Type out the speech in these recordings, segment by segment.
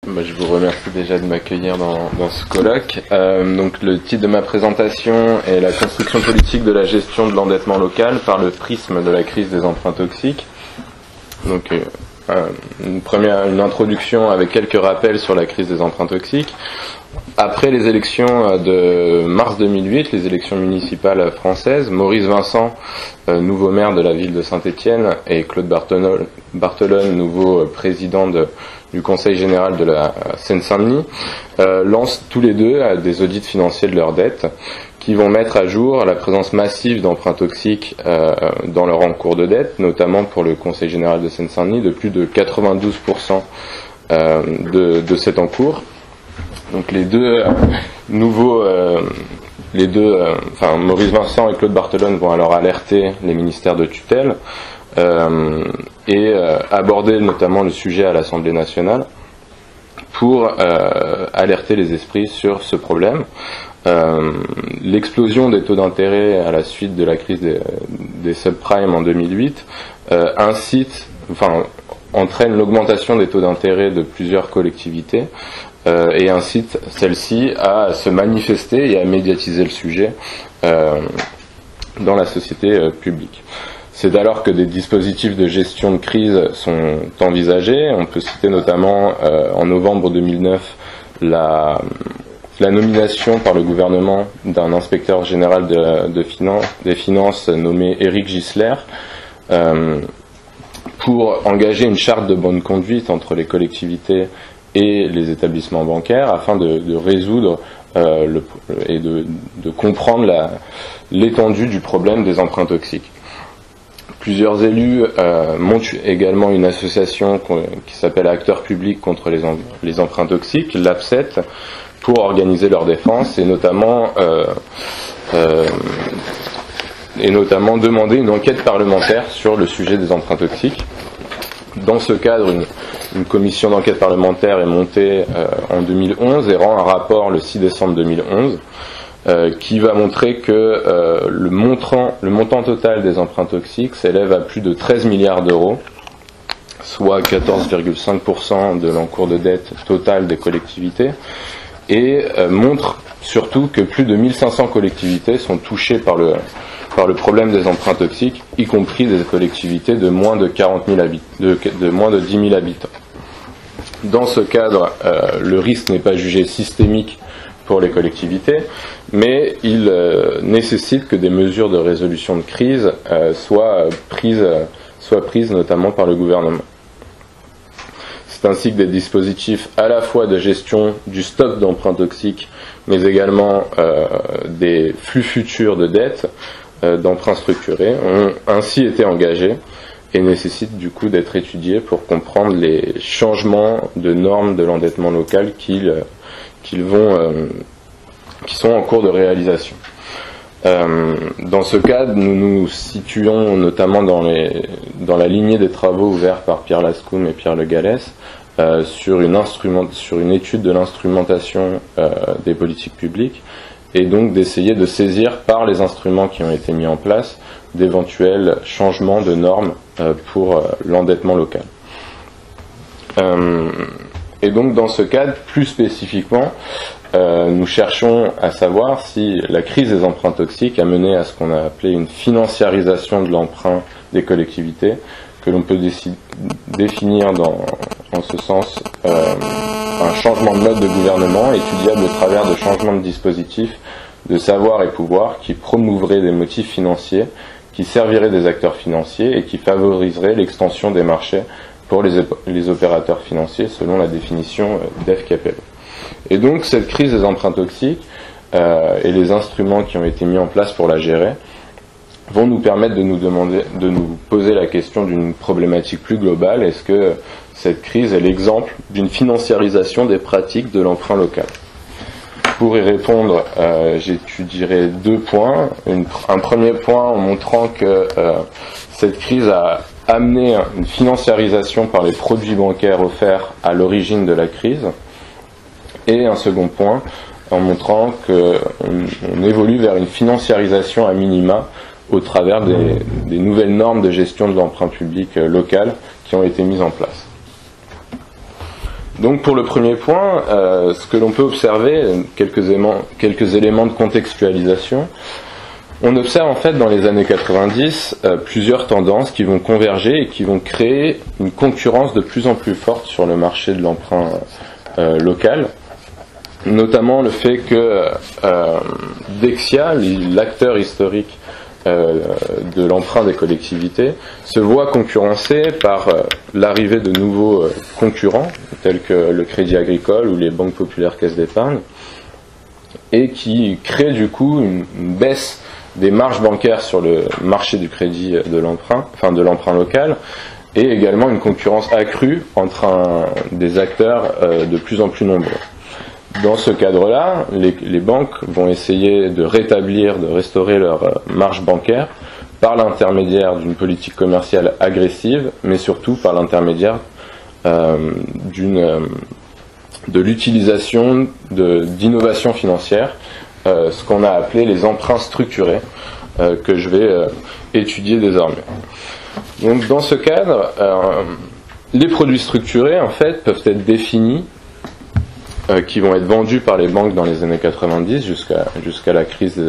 Je vous remercie déjà de m'accueillir dans ce colloque. Donc le titre de ma présentation est la construction politique de la gestion de l'endettement local par le prisme de la crise des emprunts toxiques. Donc une introduction avec quelques rappels sur la crise des emprunts toxiques. Après les élections de mars 2008, les élections municipales françaises, Maurice Vincent, nouveau maire de la ville de Saint-Étienne, et Claude Barthelone, nouveau président du Conseil général de la Seine-Saint-Denis, lancent tous les deux des audits financiers de leurs dettes qui vont mettre à jour la présence massive d'emprunts toxiques dans leur encours de dette, notamment pour le Conseil général de Seine-Saint-Denis, de plus de 92% de cet encours. Donc les deux Maurice Vincent et Claude Barthelone vont alors alerter les ministères de tutelle et aborder notamment le sujet à l'Assemblée nationale pour alerter les esprits sur ce problème. L'explosion des taux d'intérêt à la suite de la crise des subprimes en 2008 entraîne l'augmentation des taux d'intérêt de plusieurs collectivités et incite celles-ci à se manifester et à médiatiser le sujet dans la société publique. C'est alors que des dispositifs de gestion de crise sont envisagés. On peut citer notamment en novembre 2009 la nomination par le gouvernement d'un inspecteur général des finances nommé Éric Gisler pour engager une charte de bonne conduite entre les collectivités et les établissements bancaires afin de résoudre et de comprendre l'étendue du problème des emprunts toxiques. Plusieurs élus montent également une association qui s'appelle Acteurs publics contre les emprunts toxiques, l'APSET, pour organiser leur défense et notamment demander une enquête parlementaire sur le sujet des emprunts toxiques. Dans ce cadre, une commission d'enquête parlementaire est montée en 2011 et rend un rapport le 6 décembre 2011 qui va montrer que le montant total des emprunts toxiques s'élève à plus de 13 milliards d'euros, soit 14,5% de l'encours de dette total des collectivités, et montre surtout que plus de 1500 collectivités sont touchées par le problème des emprunts toxiques, y compris des collectivités de moins de 10 000 habitants. Dans ce cadre, le risque n'est pas jugé systémique pour les collectivités, mais il nécessite que des mesures de résolution de crise soient prises notamment par le gouvernement. C'est ainsi que des dispositifs à la fois de gestion du stock d'emprunts toxiques, mais également des flux futurs de dettes, d'emprunts structurés, ont ainsi été engagés et nécessitent du coup d'être étudiés pour comprendre les changements de normes de l'endettement local qui sont en cours de réalisation. Dans ce cadre, nous nous situons notamment dans la lignée des travaux ouverts par Pierre Lascoum et Pierre Le Gallès sur une étude de l'instrumentation des politiques publiques, et donc d'essayer de saisir par les instruments qui ont été mis en place d'éventuels changements de normes pour l'endettement local. Et donc dans ce cadre, plus spécifiquement, nous cherchons à savoir si la crise des emprunts toxiques a mené à ce qu'on a appelé une financiarisation de l'emprunt des collectivités, que l'on peut définir en ce sens un changement de mode de gouvernement étudiable au travers de changements de dispositifs de savoir et pouvoir qui promouvraient des motifs financiers, qui serviraient des acteurs financiers et qui favoriseraient l'extension des marchés pour les opérateurs financiers selon la définition d'FKPL. Et donc cette crise des emprunts toxiques et les instruments qui ont été mis en place pour la gérer vont nous permettre de nous poser la question d'une problématique plus globale. Est-ce que cette crise est l'exemple d'une financiarisation des pratiques de l'emprunt local? Pour y répondre, j'étudierai deux points. Un premier point en montrant que cette crise a amené une financiarisation par les produits bancaires offerts à l'origine de la crise, et un second point en montrant qu'on évolue vers une financiarisation à minima au travers des nouvelles normes de gestion de l'emprunt public local qui ont été mises en place. Donc pour le premier point, ce que l'on peut observer, quelques éléments de contextualisation. On observe en fait dans les années 90 plusieurs tendances qui vont converger et qui vont créer une concurrence de plus en plus forte sur le marché de l'emprunt local. Notamment le fait que Dexia, l'acteur historique de l'emprunt des collectivités, se voit concurrencé par l'arrivée de nouveaux concurrents, tels que le Crédit Agricole ou les banques populaires caisses d'épargne, et qui crée du coup une baisse des marges bancaires sur le marché du crédit de l'emprunt, enfin de l'emprunt local, et également une concurrence accrue entre des acteurs de plus en plus nombreux. Dans ce cadre-là, les banques vont essayer de restaurer leur marge bancaire par l'intermédiaire d'une politique commerciale agressive, mais surtout par l'intermédiaire de l'utilisation d'innovations financières, ce qu'on a appelé les emprunts structurés, que je vais étudier désormais. Donc dans ce cadre, les produits structurés en fait peuvent être définis, qui vont être vendus par les banques dans les années 90 jusqu'à la crise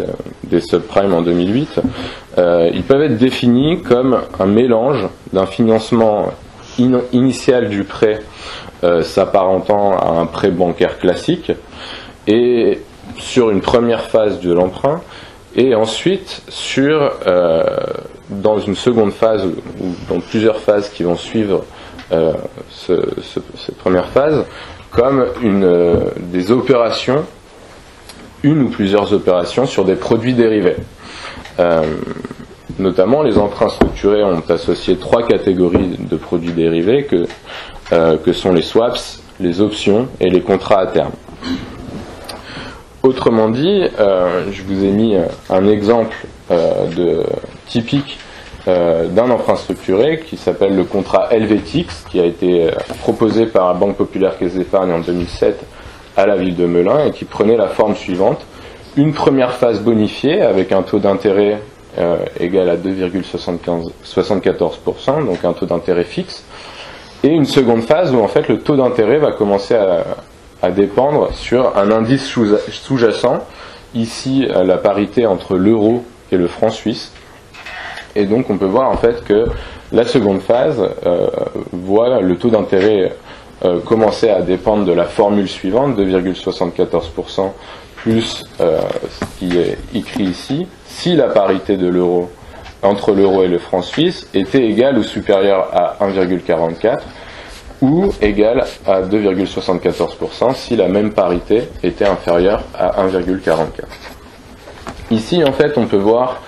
des subprimes en 2008. Ils peuvent être définis comme un mélange d'un financement initial du prêt s'apparentant à un prêt bancaire classique, et sur une première phase de l'emprunt, et ensuite dans une seconde phase ou dans plusieurs phases qui vont suivre cette première phase, comme des opérations, une ou plusieurs opérations sur des produits dérivés. Notamment, les emprunts structurés ont associé 3 catégories de produits dérivés que sont les swaps, les options et les contrats à terme. Autrement dit, je vous ai mis un exemple typique d'un emprunt structuré qui s'appelle le contrat Helvétix, qui a été proposé par la Banque Populaire Caisse d'Épargne en 2007 à la ville de Melun, et qui prenait la forme suivante: une première phase bonifiée avec un taux d'intérêt égal à 2,74%, donc un taux d'intérêt fixe, et une seconde phase où en fait le taux d'intérêt va commencer à dépendre sur un indice sous-jacent, ici la parité entre l'euro et le franc suisse. Et donc on peut voir en fait que la seconde phase voit le taux d'intérêt commencer à dépendre de la formule suivante, 2,74% plus ce qui est écrit ici, si la parité de l'euro entre l'euro et le franc suisse était égale ou supérieure à 1,44 ou égale à 2,74% si la même parité était inférieure à 1,44. Ici en fait on peut voir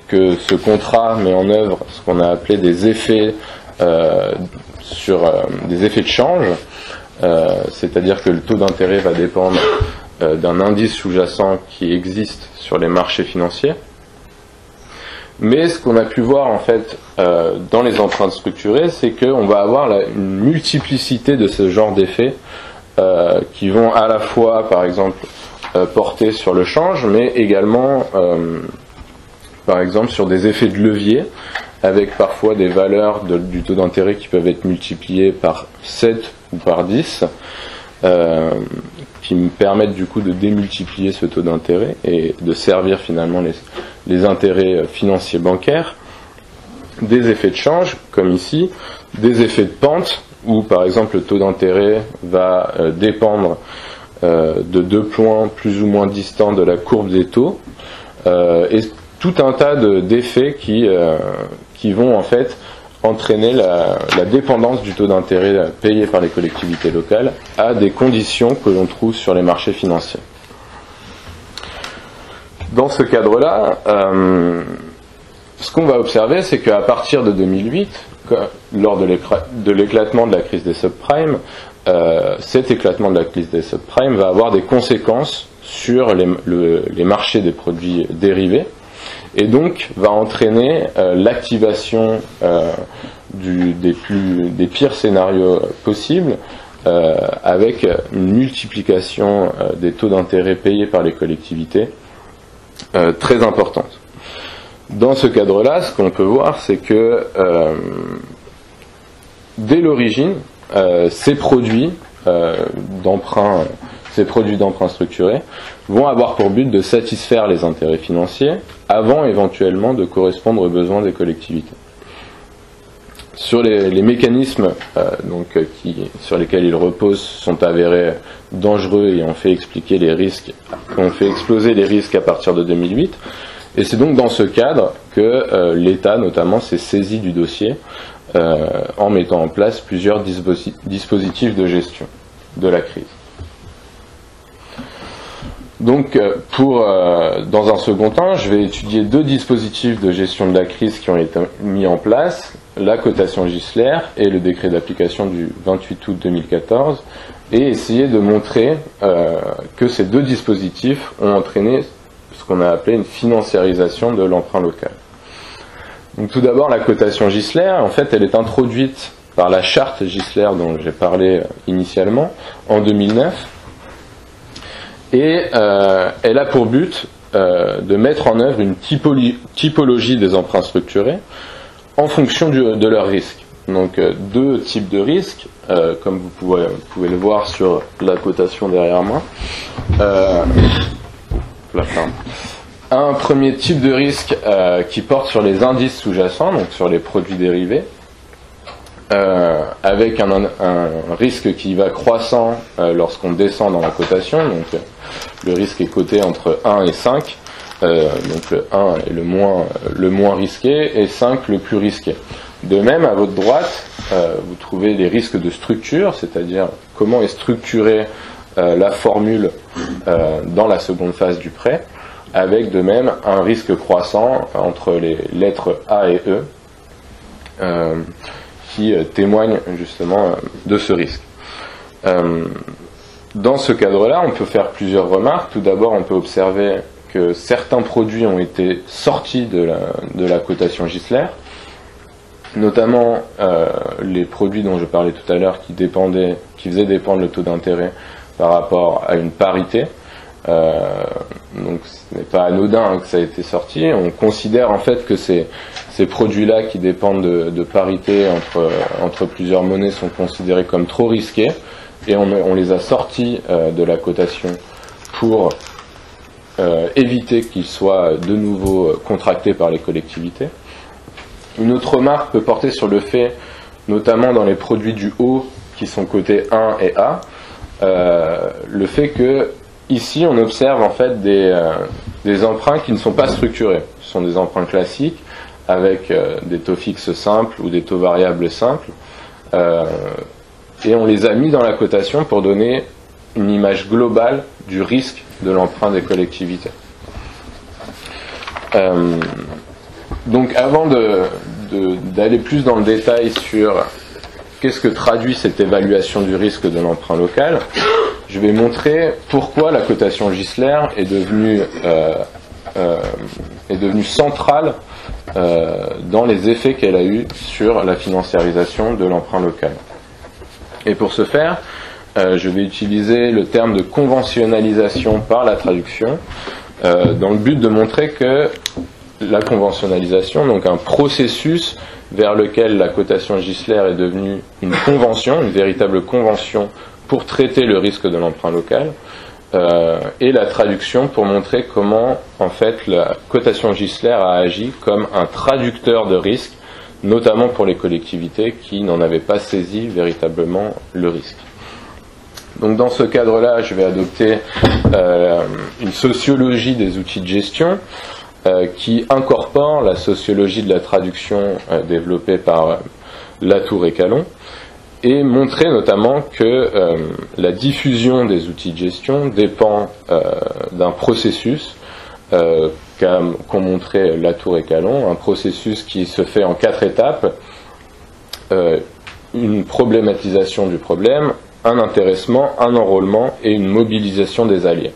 que ce contrat met en œuvre ce qu'on a appelé des effets des effets de change, c'est-à-dire que le taux d'intérêt va dépendre d'un indice sous-jacent qui existe sur les marchés financiers. Mais ce qu'on a pu voir en fait dans les emprunts structurés, c'est qu'on va avoir une multiplicité de ce genre d'effets qui vont à la fois, par exemple, porter sur le change, mais également par exemple sur des effets de levier, avec parfois des valeurs du taux d'intérêt qui peuvent être multipliées par 7 ou par 10, qui me permettent du coup de démultiplier ce taux d'intérêt et de servir finalement les intérêts financiers bancaires. Des effets de change, comme ici, des effets de pente, où par exemple le taux d'intérêt va dépendre de 2 points plus ou moins distants de la courbe des taux, et tout un tas d'effets qui vont en fait entraîner la dépendance du taux d'intérêt payé par les collectivités locales à des conditions que l'on trouve sur les marchés financiers. Dans ce cadre-là, ce qu'on va observer, c'est qu'à partir de 2008, lors de l'éclatement de la crise des subprimes, cet éclatement de la crise des subprimes va avoir des conséquences sur les marchés des produits dérivés, et donc va entraîner l'activation des pires scénarios possibles, avec une multiplication des taux d'intérêt payés par les collectivités très importante. Dans ce cadre-là, ce qu'on peut voir, c'est que dès l'origine, ces produits d'emprunt structurés vont avoir pour but de satisfaire les intérêts financiers avant éventuellement de correspondre aux besoins des collectivités. Sur les mécanismes sur lesquels ils reposent sont avérés dangereux et ont fait exploser les risques à partir de 2008. Et c'est donc dans ce cadre que l'État notamment s'est saisi du dossier en mettant en place plusieurs dispositifs de gestion de la crise. Donc, dans un second temps, je vais étudier deux dispositifs de gestion de la crise qui ont été mis en place, la cotation Gissler et le décret d'application du 28 août 2014, et essayer de montrer que ces deux dispositifs ont entraîné ce qu'on a appelé une financiarisation de l'emprunt local. Donc, tout d'abord, la cotation Gissler, en fait, elle est introduite par la charte Gissler dont j'ai parlé initialement en 2009. Et elle a pour but de mettre en œuvre une typologie des emprunts structurés en fonction de leurs risques. Donc deux types de risques, comme vous pouvez le voir sur la cotation derrière moi. Un premier type de risque qui porte sur les indices sous-jacents, donc sur les produits dérivés, avec un risque qui va croissant lorsqu'on descend dans la cotation. Donc le risque est coté entre 1 et 5, donc le 1 est le moins risqué et 5 le plus risqué. De même, à votre droite, vous trouvez les risques de structure, c'est-à-dire comment est structurée la formule dans la seconde phase du prêt, avec de même un risque croissant entre les lettres A et E, qui témoignent justement de ce risque. Dans ce cadre-là, on peut faire plusieurs remarques. Tout d'abord, on peut observer que certains produits ont été sortis de la cotation Gissler, notamment les produits dont je parlais tout à l'heure qui faisaient dépendre le taux d'intérêt par rapport à une parité. Donc ce n'est pas anodin que ça a été sorti. On considère en fait que ces produits-là qui dépendent de parité entre plusieurs monnaies sont considérés comme trop risqués et on les a sortis de la cotation pour éviter qu'ils soient de nouveau contractés par les collectivités. Une autre remarque peut porter sur le fait, notamment dans les produits du haut qui sont cotés 1 et A, le fait que ici on observe en fait des emprunts qui ne sont pas structurés. Ce sont des emprunts classiques avec des taux fixes simples ou des taux variables simples, et on les a mis dans la cotation pour donner une image globale du risque de l'emprunt des collectivités. Donc avant d'aller plus dans le détail sur qu'est-ce que traduit cette évaluation du risque de l'emprunt local, je vais montrer pourquoi la cotation Gissler est devenue centrale dans les effets qu'elle a eus sur la financiarisation de l'emprunt local. Et pour ce faire, je vais utiliser le terme de conventionnalisation par la traduction, dans le but de montrer que la conventionnalisation, donc un processus vers lequel la cotation Gissler est devenue une convention, une véritable convention pour traiter le risque de l'emprunt local, et la traduction pour montrer comment en fait la cotation Gissler a agi comme un traducteur de risque, notamment pour les collectivités qui n'en avaient pas saisi véritablement le risque. Donc dans ce cadre-là, je vais adopter une sociologie des outils de gestion qui incorpore la sociologie de la traduction développée par Latour et Calon, et montrer notamment que la diffusion des outils de gestion dépend d'un processus qu'ont montré Latour et Calon, un processus qui se fait en 4 étapes: une problématisation du problème, un intéressement, un enrôlement et une mobilisation des alliés.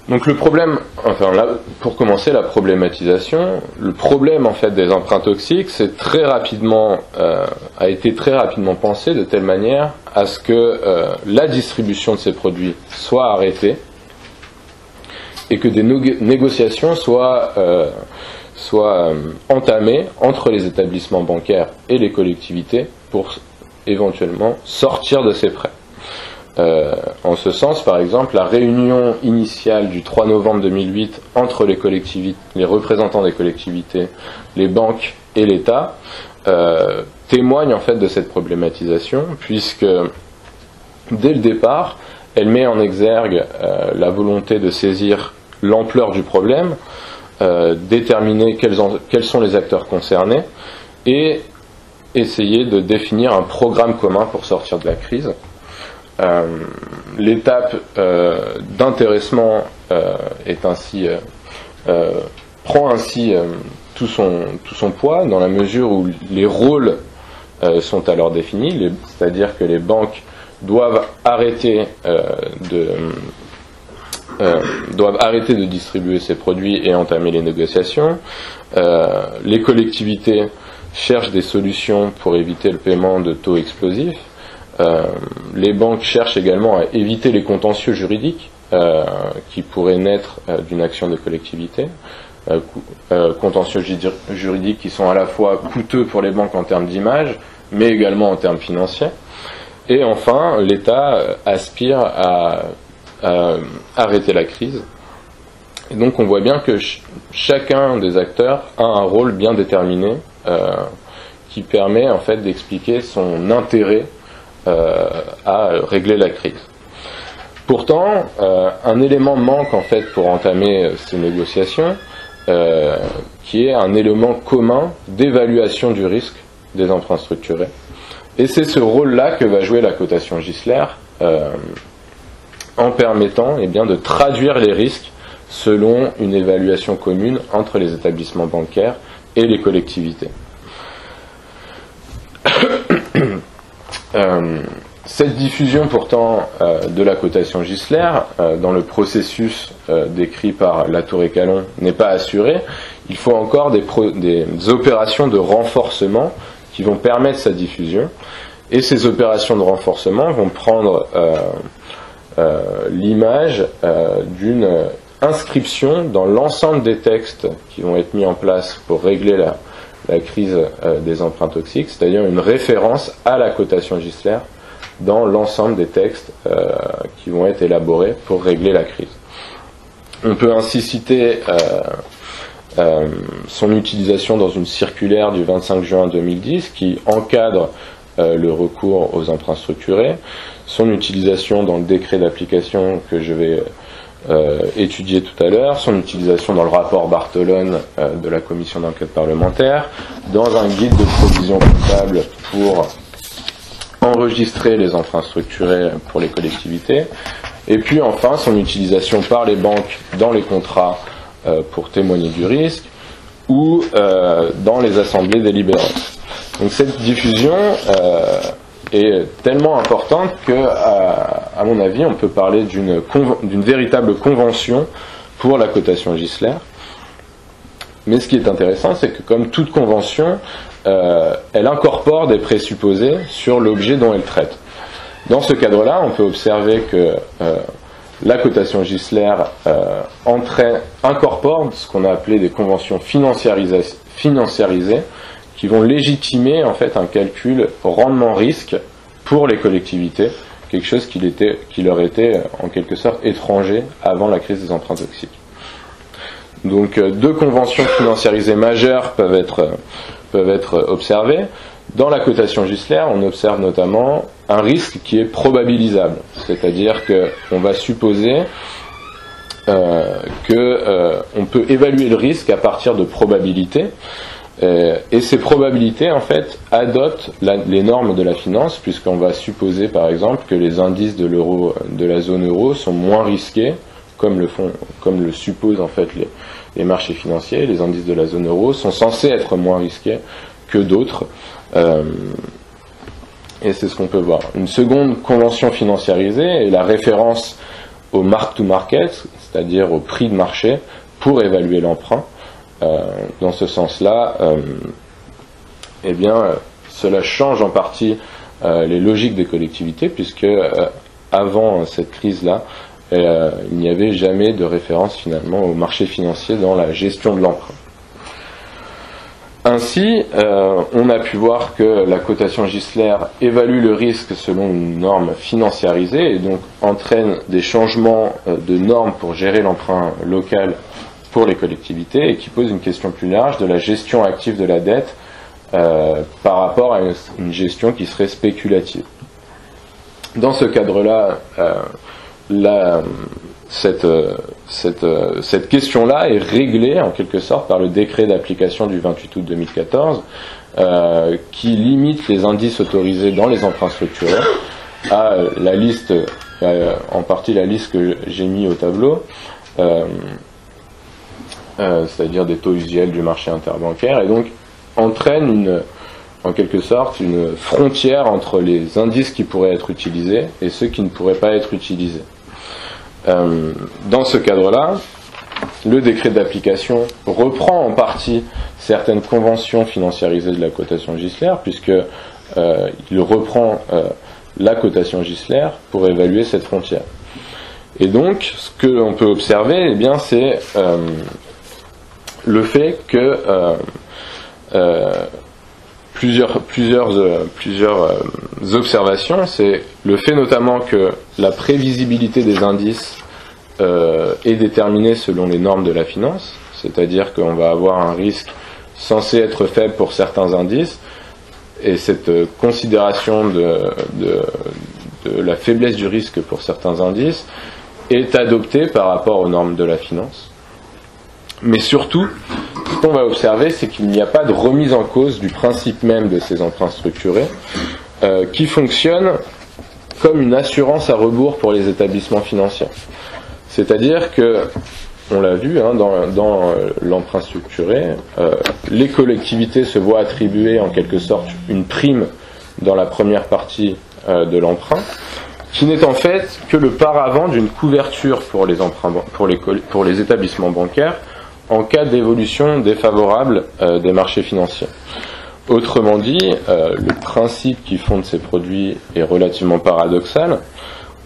Donc le problème, enfin là, pour commencer, la problématisation, le problème en fait des emprunts toxiques, c'est a été très rapidement pensé de telle manière à ce que la distribution de ces produits soit arrêtée et que des négociations soient entamées entre les établissements bancaires et les collectivités pour éventuellement sortir de ces prêts. En ce sens, par exemple, la réunion initiale du 3 novembre 2008 entre les représentants des collectivités, les banques et l'État témoigne en fait de cette problématisation, puisque dès le départ, elle met en exergue la volonté de saisir l'ampleur du problème, déterminer quels sont les acteurs concernés et essayer de définir un programme commun pour sortir de la crise. L'étape d'intéressement prend ainsi tout son poids, dans la mesure où les rôles sont alors définis, c'est-à-dire que les banques doivent arrêter de distribuer ces produits et entamer les négociations. Les collectivités cherchent des solutions pour éviter le paiement de taux explosifs. Les banques cherchent également à éviter les contentieux juridiques qui pourraient naître d'une action des collectivités. Contentieux juridiques qui sont à la fois coûteux pour les banques en termes d'image, mais également en termes financiers. Et enfin, l'État aspire à arrêter la crise. Et donc on voit bien que chacun des acteurs a un rôle bien déterminé qui permet en fait d'expliquer son intérêt à régler la crise. Pourtant, un élément manque en fait pour entamer ces négociations, qui est un élément commun d'évaluation du risque des emprunts structurés. Et c'est ce rôle-là que va jouer la cotation Gissler en permettant de traduire les risques selon une évaluation commune entre les établissements bancaires et les collectivités. Cette diffusion pourtant de la cotation Gissler dans le processus décrit par Latour et Calon n'est pas assurée. Il faut encore des opérations de renforcement qui vont permettre sa diffusion, et ces opérations de renforcement vont prendre l'image d'une inscription dans l'ensemble des textes qui vont être mis en place pour régler la crise des emprunts toxiques, c'est-à-dire une référence à la cotation Gissler dans l'ensemble des textes qui vont être élaborés pour régler la crise. On peut ainsi citer son utilisation dans une circulaire du 25 juin 2010 qui encadre le recours aux emprunts structurés, son utilisation dans le décret d'application que je vais étudier tout à l'heure, son utilisation dans le rapport Bartolone de la commission d'enquête parlementaire, dans un guide de provision comptable pour enregistrer les emprunts structurés pour les collectivités, et puis enfin son utilisation par les banques dans les contrats pour témoigner du risque ou dans les assemblées délibérantes. Donc cette diffusion est tellement importante que, à mon avis, on peut parler d'une véritable convention pour la cotation Gissler. Mais ce qui est intéressant, c'est que comme toute convention, elle incorpore des présupposés sur l'objet dont elle traite. Dans ce cadre-là, on peut observer que la cotation Gissler incorpore ce qu'on a appelé des conventions financiarisées qui vont légitimer en fait un calcul rendement-risque pour les collectivités, quelque chose qui leur était en quelque sorte étranger avant la crise des emprunts toxiques. Donc deux conventions financiarisées majeures peuvent être observées. Dans la cotation Gissler, on observe notamment un risque qui est probabilisable, c'est-à-dire qu'on va supposer qu'on peut évaluer le risque à partir de probabilités, et ces probabilités en fait adoptent les normes de la finance, puisqu'on va supposer par exemple que les indices de la zone euro sont moins risqués, comme le supposent en fait les marchés financiers. Les indices de la zone euro sont censés être moins risqués que d'autres. Et c'est ce qu'on peut voir. Une seconde convention financiarisée est la référence au mark-to-market, c'est-à-dire au prix de marché, pour évaluer l'emprunt. Dans ce sens-là, cela change en partie les logiques des collectivités, puisque avant cette crise-là, il n'y avait jamais de référence finalement au marché financier dans la gestion de l'emprunt. Ainsi, on a pu voir que la cotation Gisler évalue le risque selon une norme financiarisée et donc entraîne des changements de normes pour gérer l'emprunt local pour les collectivités et qui pose une question plus large de la gestion active de la dette par rapport à une gestion qui serait spéculative. Dans ce cadre-là, cette question-là est réglée en quelque sorte par le décret d'application du 28 août 2014 qui limite les indices autorisés dans les emprunts structurés à la liste, en partie la liste que j'ai mis au tableau, c'est-à-dire des taux usuels du marché interbancaire, et donc entraîne en quelque sorte une frontière entre les indices qui pourraient être utilisés et ceux qui ne pourraient pas être utilisés. Dans ce cadre-là, le décret d'application reprend en partie certaines conventions financiarisées de la cotation Gisler, puisqu'il reprend la cotation Gisler pour évaluer cette frontière. Et donc, ce que l'on peut observer, c'est le fait que plusieurs observations, c'est le fait notamment que la prévisibilité des indices est déterminée selon les normes de la finance, c'est-à-dire qu'on va avoir un risque censé être faible pour certains indices, et cette considération de la faiblesse du risque pour certains indices est adoptée par rapport aux normes de la finance. Mais surtout, ce qu'on va observer, c'est qu'il n'y a pas de remise en cause du principe même de ces emprunts structurés, qui fonctionnent comme une assurance à rebours pour les établissements financiers. C'est-à-dire que, on l'a vu dans l'emprunt structuré, les collectivités se voient attribuer en quelque sorte une prime dans la première partie de l'emprunt, qui n'est en fait que le paravent d'une couverture pour les emprunts, pour les établissements bancaires en cas d'évolution défavorable des marchés financiers. Autrement dit, le principe qui fonde ces produits est relativement paradoxal.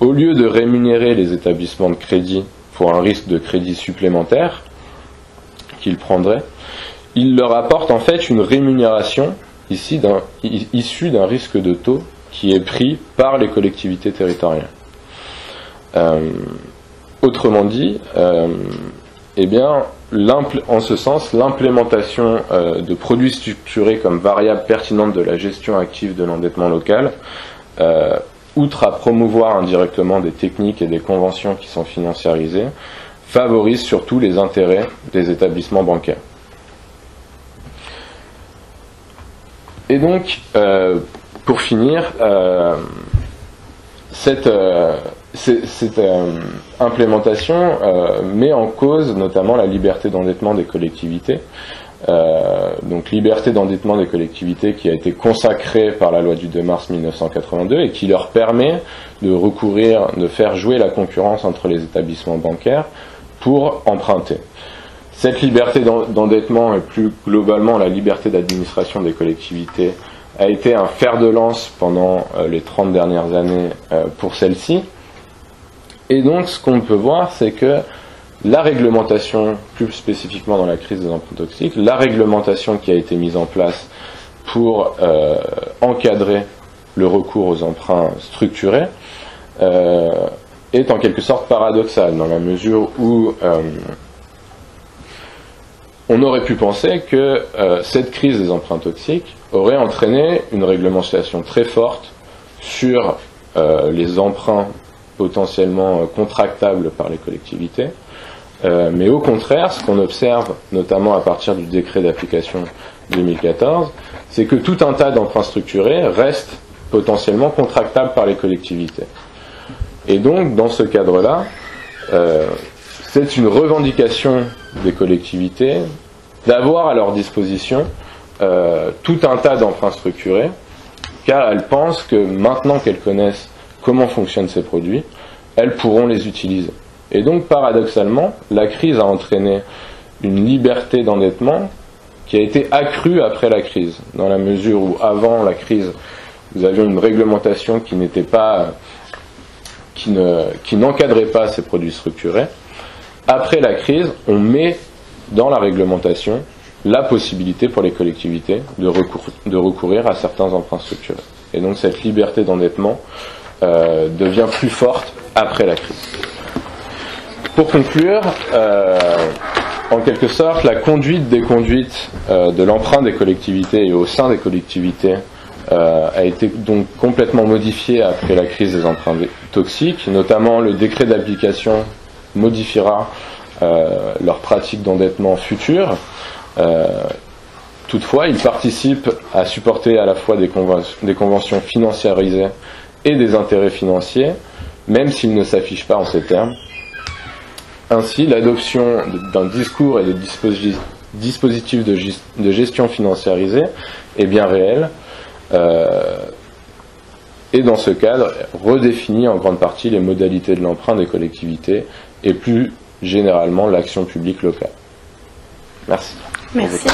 Au lieu de rémunérer les établissements de crédit pour un risque de crédit supplémentaire qu'ils prendraient, il leur apporte en fait une rémunération issue d'un risque de taux qui est pris par les collectivités territoriales. Autrement dit, en ce sens, l'implémentation de produits structurés comme variable pertinente de la gestion active de l'endettement local, outre à promouvoir indirectement des techniques et des conventions qui sont financiarisées, favorise surtout les intérêts des établissements bancaires. Et donc, pour finir, cette implémentation met en cause notamment la liberté d'endettement des collectivités. Donc liberté d'endettement des collectivités qui a été consacrée par la loi du 2 mars 1982 et qui leur permet de faire jouer la concurrence entre les établissements bancaires pour emprunter. Cette liberté d'endettement et plus globalement la liberté d'administration des collectivités a été un fer de lance pendant les 30 dernières années pour celle-ci. Et donc ce qu'on peut voir, c'est que la réglementation, plus spécifiquement dans la crise des emprunts toxiques, la réglementation qui a été mise en place pour encadrer le recours aux emprunts structurés est en quelque sorte paradoxale, dans la mesure où on aurait pu penser que cette crise des emprunts toxiques aurait entraîné une réglementation très forte sur les emprunts potentiellement contractables par les collectivités. Mais au contraire, ce qu'on observe, notamment à partir du décret d'application 2014, c'est que tout un tas d'emprunts structurés restent potentiellement contractables par les collectivités. Et donc, dans ce cadre-là, c'est une revendication des collectivités d'avoir à leur disposition tout un tas d'emprunts structurés, car elles pensent que maintenant qu'elles connaissent comment fonctionnent ces produits, elles pourront les utiliser. Et donc, paradoxalement, la crise a entraîné une liberté d'endettement qui a été accrue après la crise, dans la mesure où, avant la crise, nous avions une réglementation qui n'encadrait pas ces produits structurés. Après la crise, on met dans la réglementation la possibilité pour les collectivités de recourir à certains emprunts structurés. Et donc cette liberté d'endettement devient plus forte après la crise. Pour conclure, en quelque sorte, la conduite des conduites de l'emprunt des collectivités et au sein des collectivités a été donc complètement modifiée après la crise des emprunts toxiques, notamment le décret d'application modifiera leurs pratiques d'endettement futures. Toutefois, il participe à supporter à la fois des conventions financiarisées et des intérêts financiers, même s'il ne s'affiche pas en ces termes. Ainsi, l'adoption d'un discours et de dispositifs de gestion financiarisés est bien réelle, et dans ce cadre, redéfinit en grande partie les modalités de l'emprunt des collectivités et plus généralement l'action publique locale. Merci. Merci.